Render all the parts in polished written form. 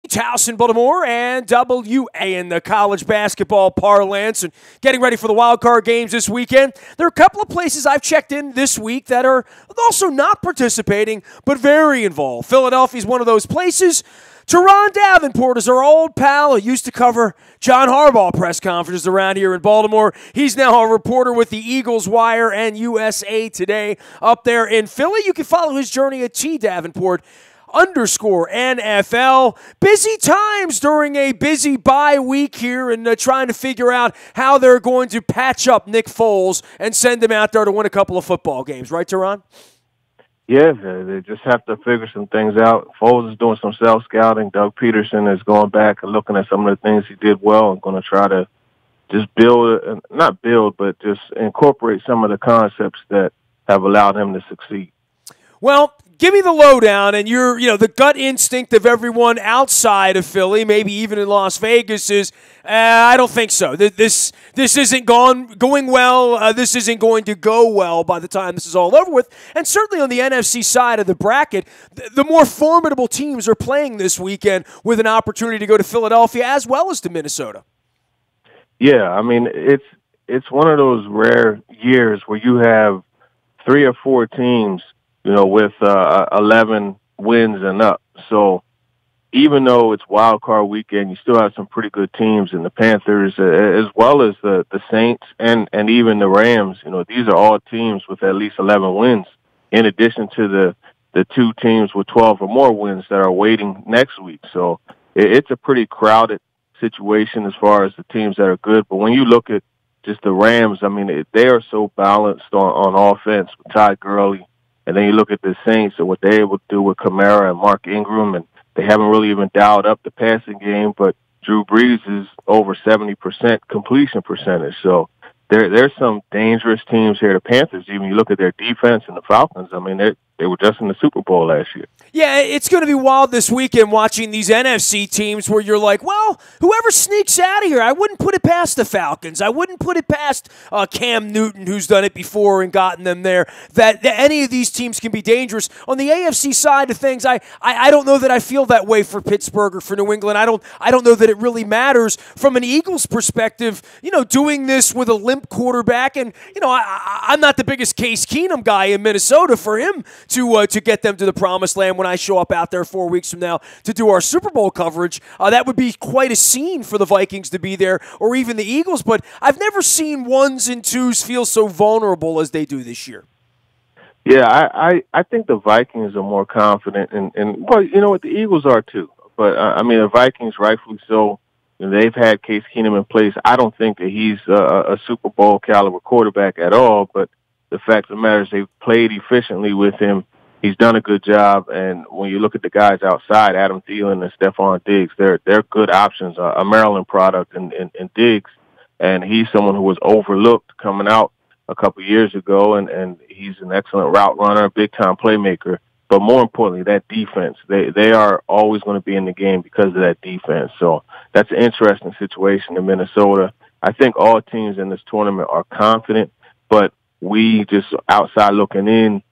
It's House in Baltimore and WA in the college basketball parlance and getting ready for the wild card games this weekend. There are a couple of places I've checked in this week that are also not participating but very involved. Philadelphia's one of those places. Turron Davenport is our old pal who used to cover John Harbaugh press conferences around here in Baltimore. He's now a reporter with the Eagles Wire and USA Today up there in Philly. You can follow his journey at _NFL. Busy times during a busy bye week here and trying to figure out how they're going to patch up Nick Foles and send him out there to win a couple of football games. Right, Turron? Yeah, they just have to figure some things out. Foles is doing some self-scouting. Doug Peterson is going back and looking at some of the things he did well and going to try to just not build, but just incorporate some of the concepts that have allowed him to succeed. Well, give me the lowdown, and the gut instinct of everyone outside of Philly, maybe even in Las Vegas, is I don't think so. This isn't going well. This isn't going to go well by the time this is all over with. And certainly on the NFC side of the bracket, the more formidable teams are playing this weekend with an opportunity to go to Philadelphia as well as to Minnesota. Yeah, I mean, it's one of those rare years where you have 3 or 4 teams with 11 wins and up. So even though it's wild card weekend, you still have some pretty good teams in the Panthers as well as the Saints and even the Rams. These are all teams with at least 11 wins, in addition to the 2 teams with 12 or more wins that are waiting next week. So it's a pretty crowded situation as far as the teams that are good. But when you look at just the Rams, I mean, they are so balanced on offense with Todd Gurley. And then you look at the Saints and what they're able to do with Kamara and Mark Ingram, and they haven't really even dialed up the passing game, but Drew Brees is over 70% completion percentage. So there's some dangerous teams here. The Panthers, even you look at their defense, and the Falcons, I mean, they were just in the Super Bowl last year. Yeah, it's going to be wild this weekend watching these NFC teams where you're like, well, whoever sneaks out of here, I wouldn't put it past the Falcons. I wouldn't put it past Cam Newton, who's done it before and gotten them there, that any of these teams can be dangerous. On the AFC side of things, I don't know that I feel that way for Pittsburgh or for New England. I don't know that it really matters from an Eagles perspective, doing this with a limp quarterback. And, I'm not the biggest Case Keenum guy in Minnesota for him to get them to the promised land when I show up out there 4 weeks from now to do our Super Bowl coverage. That would be quite a scene for the Vikings to be there, or even the Eagles. But I've never seen 1s and 2s feel so vulnerable as they do this year. Yeah, I think the Vikings are more confident, and well, you know what, the Eagles are too. But, I mean, the Vikings, rightfully so, they've had Case Keenum in place. I don't think that he's a Super Bowl caliber quarterback at all, but the fact of the matter is they've played efficiently with him. He's done a good job, and when you look at the guys outside, Adam Thielen and Stephon Diggs, they're good options. A Maryland product in Diggs, and he's someone who was overlooked coming out a couple years ago, and he's an excellent route runner, big-time playmaker. But more importantly, that defense, they are always going to be in the game because of that defense. So that's an interesting situation in Minnesota. I think all teams in this tournament are confident, but we just outside looking in,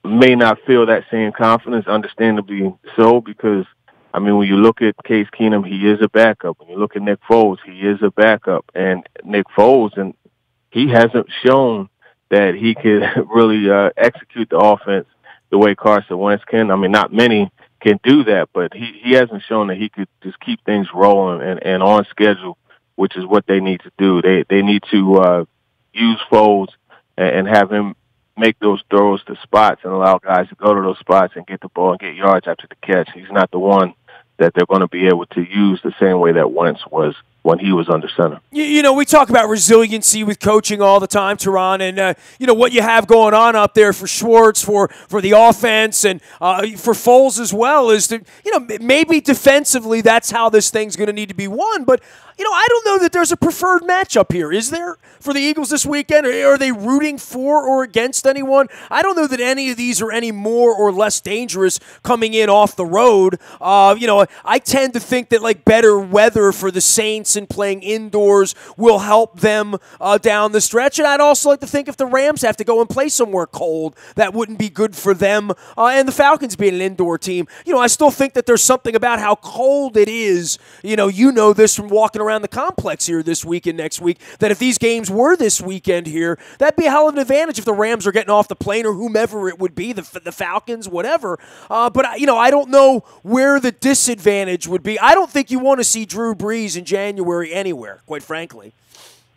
may not feel that same confidence, understandably so, because, I mean, when you look at Case Keenum, he is a backup. When you look at Nick Foles, he is a backup. And Nick Foles, and he hasn't shown that he could really execute the offense the way Carson Wentz can. I mean, not many can do that, but he hasn't shown that he could just keep things rolling and on schedule, which is what they need to do. They need to use Foles and have him make those throws to spots and allow guys to go to those spots and get the ball and get yards after the catch. He's not the one that they're going to be able to use the same way that Wentz was when he was under center. We talk about resiliency with coaching all the time, Turron, and what you have going on up there for Schwartz, for the offense, and for Foles as well is that, maybe defensively that's how this thing's going to need to be won, but I don't know that there's a preferred matchup here. Is there for the Eagles this weekend? Or are they rooting for or against anyone? I don't know that any of these are any more or less dangerous coming in off the road. I tend to think that better weather for the Saints Wisconsin playing indoors will help them down the stretch. And I'd also like to think if the Rams have to go and play somewhere cold, that wouldn't be good for them. And the Falcons being an indoor team, I still think that there's something about how cold it is. You know this from walking around the complex here this week and next week, that if these games were this weekend here, that'd be a hell of an advantage if the Rams are getting off the plane or whomever it would be, the Falcons, whatever. But I don't know where the disadvantage would be. I don't think you want to see Drew Brees in January anywhere, quite frankly.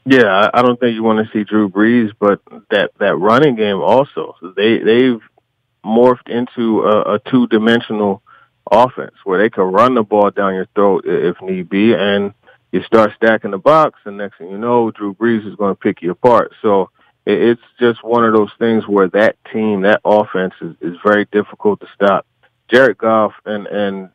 Yeah, I don't think you want to see Drew Brees, but that running game also. They've morphed into a two-dimensional offense where they can run the ball down your throat if need be, and you start stacking the box, and next thing you know, Drew Brees is going to pick you apart. So it's just one of those things where that team, that offense is very difficult to stop. Jared Goff and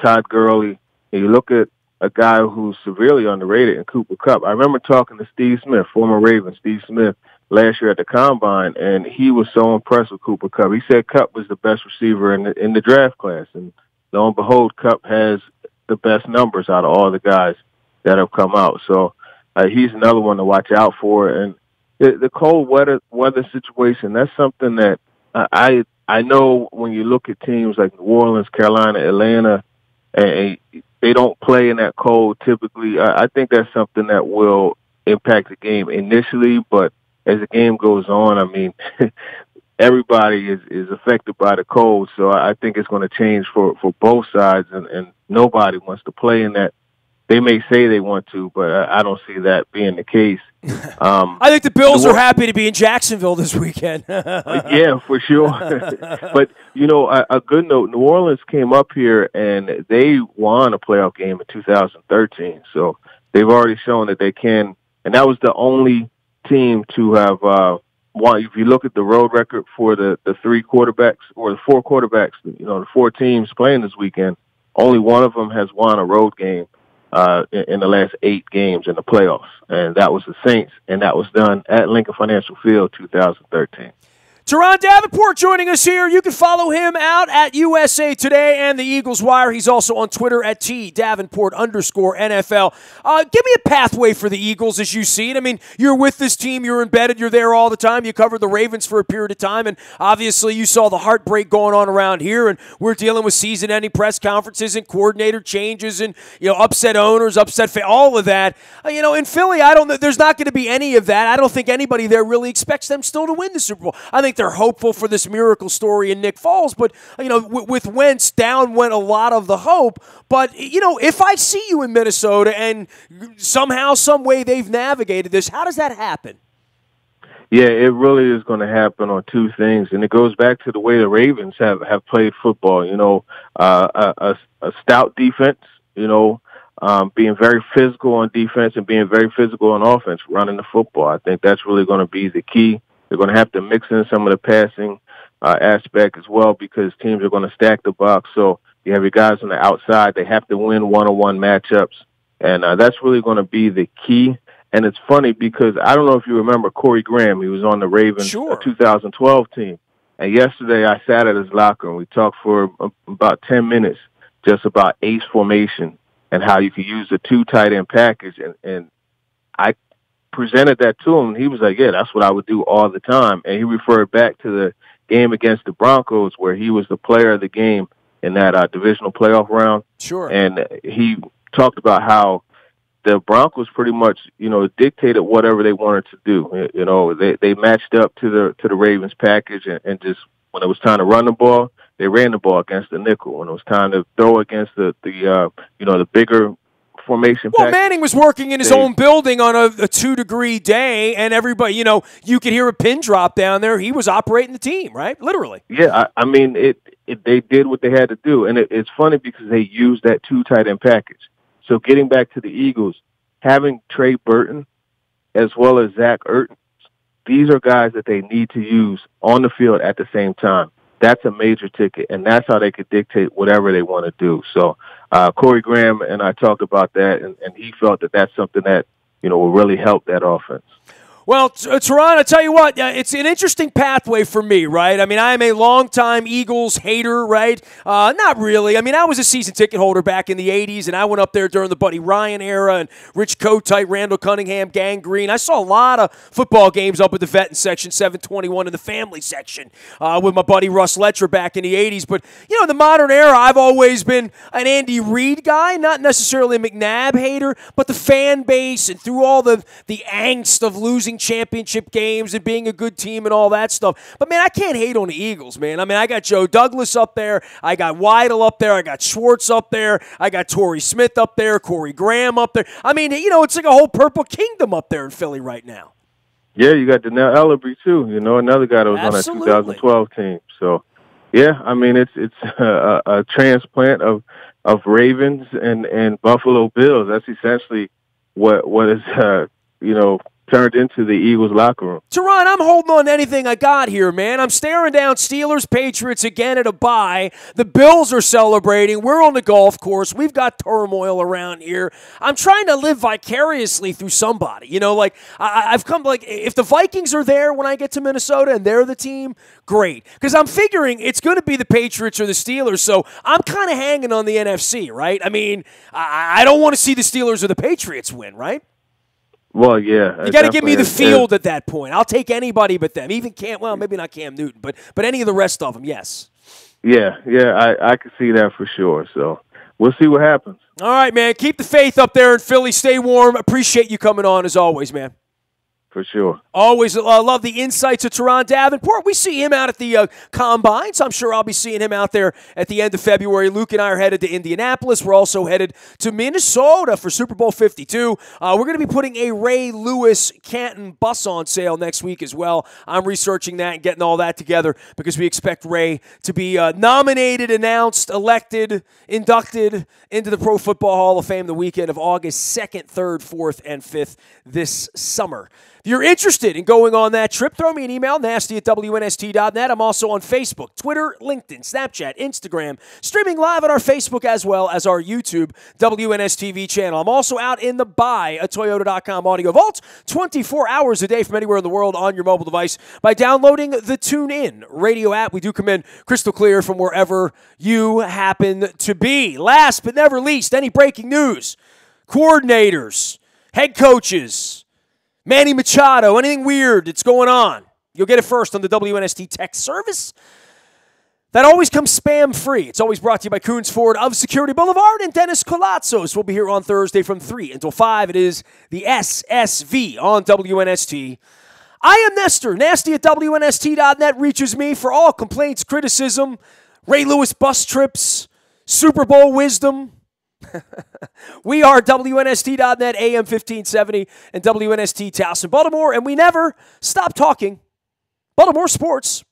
Todd Gurley, you look at a guy who's severely underrated in Cooper Kupp. I remember talking to Steve Smith, former Raven Steve Smith, last year at the Combine, and he was so impressed with Cooper Kupp. He said Kupp was the best receiver in the draft class, and lo and behold, Kupp has the best numbers out of all the guys that have come out. So he's another one to watch out for. And the cold weather situation, that's something that I know when you look at teams like New Orleans, Carolina, Atlanta, and they don't play in that cold typically. I think that's something that will impact the game initially, but as the game goes on, I mean, everybody is affected by the cold, so I think it's going to change for both sides, and nobody wants to play in that. They may say they want to, but I don't see that being the case. I think the Bills are happy to be in Jacksonville this weekend. Yeah, for sure. But, a good note, New Orleans came up here, and they won a playoff game in 2013. So they've already shown that they can, and that was the only team to have won. If you look at the road record for the three quarterbacks or the four quarterbacks, the four teams playing this weekend, only one of them has won a road game in the last 8 games in the playoffs, and that was the Saints, and that was done at Lincoln Financial Field 2013. Turron Davenport joining us here. You can follow him out at USA Today and the Eagles Wire. He's also on Twitter at @Davenport_NFL. Give me a pathway for the Eagles as you see it. I mean, you're with this team. You're embedded. You're there all the time. You covered the Ravens for a period of time, and obviously you saw the heartbreak going on around here, and we're dealing with season-ending press conferences and coordinator changes and, upset owners, all of that. In Philly, there's not going to be any of that. I don't think anybody there really expects them still to win the Super Bowl. I think they're hopeful for this miracle story in Nick Foles, but with Wentz down went a lot of the hope. But if I see you in Minnesota and somehow, some way they've navigated this, how does that happen? Yeah, it really is going to happen on two things, and it goes back to the way the Ravens have played football. A stout defense. Being very physical on defense and being very physical on offense, running the football. I think that's really going to be the key. They're going to have to mix in some of the passing aspect as well because teams are going to stack the box. So you have your guys on the outside. They have to win one-on-one matchups, and that's really going to be the key. And it's funny because I don't know if you remember Corey Graham. He was on the Ravens 2012 team. And yesterday I sat at his locker and we talked for about 10 minutes just about ace formation and how you could use the 2 tight end package. And I presented that to him, and he was like, yeah, that's what I would do all the time. And he referred back to the game against the Broncos where he was the player of the game in that divisional playoff round. Sure. And he talked about how the Broncos pretty much, dictated whatever they wanted to do. They matched up to the Ravens package and just when it was time to run the ball, they ran the ball against the nickel. When it was time to throw against the bigger formation. Well, Manning was working in his own building on a 2-degree day, and everybody, you could hear a pin drop down there. He was operating the team, right? Literally. Yeah, I mean, they did what they had to do, and it's funny because they used that 2 tight end package. So getting back to the Eagles, having Trey Burton as well as Zach Ertz, these are guys that they need to use on the field at the same time. That's a major ticket, and that's how they could dictate whatever they want to do. So Corey Graham and I talked about that, and he felt that that's something that, will really help that offense. Well, Turron, I tell you what, it's an interesting pathway for me, right? I mean, I am a longtime Eagles hater, right? Not really. I mean, I was a season ticket holder back in the 80s, and I went up there during the Buddy Ryan era and Rich Kotite, Randall Cunningham, Gang Green. I saw a lot of football games up at the vet in section 721 in the family section with my buddy Russ Letcher back in the 80s. But, you know, in the modern era, I've always been an Andy Reid guy, not necessarily a McNabb hater, but the fan base and through all the angst of losing championship games and being a good team and all that stuff. But, man, I can't hate on the Eagles, man. I mean, I got Joe Douglas up there. I got Weidel up there. I got Schwartz up there. I got Torrey Smith up there. Corey Graham up there. I mean, you know, it's like a whole purple kingdom up there in Philly right now. Yeah, you got Donnell Ellerby, too, you know, another guy that was Absolutely. on that 2012 team. So, yeah, I mean, it's a transplant of Ravens and Buffalo Bills. That's essentially what is, you know, turned into the Eagles locker room. Turron, I'm holding on to anything I got here, man. I'm staring down Steelers, Patriots again at a bye. The Bills are celebrating. We're on the golf course. We've got turmoil around here. I'm trying to live vicariously through somebody. You know, like I've come, like, if the Vikings are there when I get to Minnesota and they're the team, great. Because I'm figuring it's going to be the Patriots or the Steelers, so I'm kind of hanging on the NFC, right? I mean, I don't want to see the Steelers or the Patriots win, right? Well, yeah. You got to give me the field at that point. I'll take anybody but them. Even maybe not Cam Newton, but any of the rest of them, yes. Yeah, I can see that for sure. So we'll see what happens. All right, man. Keep the faith up there in Philly. Stay warm. Appreciate you coming on as always, man. For sure. Always love the insights of Turron Davenport. We see him out at the Combine, so I'm sure I'll be seeing him out there at the end of February. Luke and I are headed to Indianapolis. We're also headed to Minnesota for Super Bowl 52. We're going to be putting a Ray Lewis Canton bus on sale next week as well. I'm researching that and getting all that together because we expect Ray to be nominated, announced, elected, inducted into the Pro Football Hall of Fame the weekend of August 2nd, 3rd, 4th, and 5th this summer. If you're interested in going on that trip, throw me an email, nasty@WNST.net. I'm also on Facebook, Twitter, LinkedIn, Snapchat, Instagram, streaming live on our Facebook as well as our YouTube WNSTV channel. I'm also out in the buyatoyota.com audio vault 24 hours a day from anywhere in the world on your mobile device by downloading the TuneIn radio app. We do come in crystal clear from wherever you happen to be. Last but never least, any breaking news, coordinators, head coaches, Manny Machado, anything weird that's going on, you'll get it first on the WNST text service. That always comes spam-free. It's always brought to you by Coons Ford of Security Boulevard and Dennis Colazzos. We'll be here on Thursday from 3 until 5. It is the SSV on WNST. I am Nestor. Nasty@WNST.net reaches me for all complaints, criticism, Ray Lewis bus trips, Super Bowl wisdom. We are WNST.net, AM 1570, and WNST Towson, Baltimore, and we never stop talking Baltimore sports.